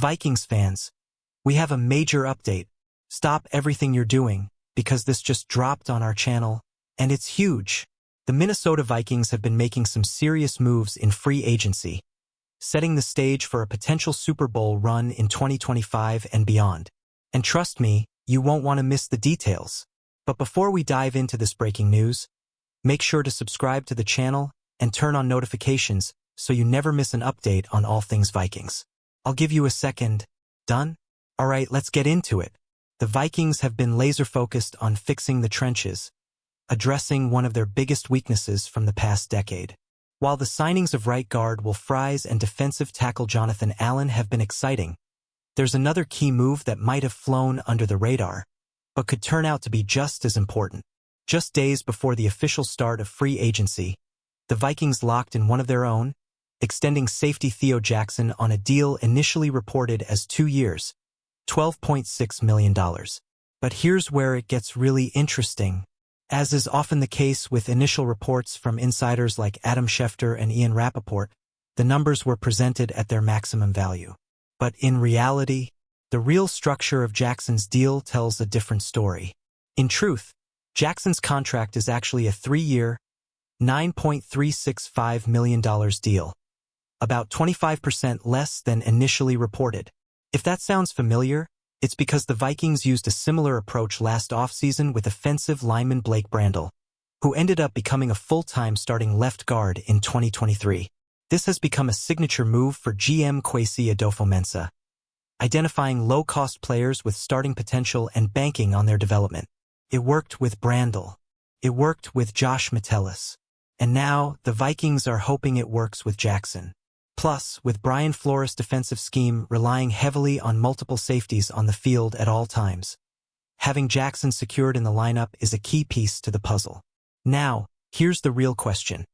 Vikings fans, we have a major update. Stop everything you're doing, because this just dropped on our channel, and it's huge. The Minnesota Vikings have been making some serious moves in free agency, setting the stage for a potential Super Bowl run in 2025 and beyond. And trust me, you won't want to miss the details. But before we dive into this breaking news, make sure to subscribe to the channel and turn on notifications so you never miss an update on all things Vikings. I'll give you a second. Done? Alright, let's get into it. The Vikings have been laser-focused on fixing the trenches, addressing one of their biggest weaknesses from the past decade. While the signings of right guard Will Fries and defensive tackle Jonathan Allen have been exciting, there's another key move that might have flown under the radar, but could turn out to be just as important. Just days before the official start of free agency, the Vikings locked in one of their own, extending safety Theo Jackson on a deal initially reported as 2 years, $12.6 million. But here's where it gets really interesting. As is often the case with initial reports from insiders like Adam Schefter and Ian Rappaport, the numbers were presented at their maximum value. But in reality, the real structure of Jackson's deal tells a different story. In truth, Jackson's contract is actually a 3-year, $9.365 million deal, about 25% less than initially reported. If that sounds familiar, it's because the Vikings used a similar approach last offseason with offensive lineman Blake Brandel, who ended up becoming a full-time starting left guard in 2023. This has become a signature move for GM Kwesi Adofo-Mensah, identifying low-cost players with starting potential and banking on their development. It worked with Brandel. It worked with Josh Metellus. And now, the Vikings are hoping it works with Jackson. Plus, with Brian Flores' defensive scheme relying heavily on multiple safeties on the field at all times, having Jackson secured in the lineup is a key piece to the puzzle. Now, here's the real question.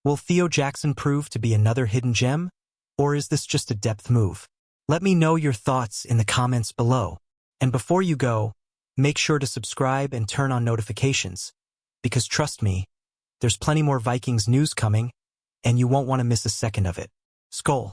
Will Theo Jackson prove to be another hidden gem, or is this just a depth move? Let me know your thoughts in the comments below. And before you go, make sure to subscribe and turn on notifications, because trust me, there's plenty more Vikings news coming, and you won't want to miss a second of it. Skol.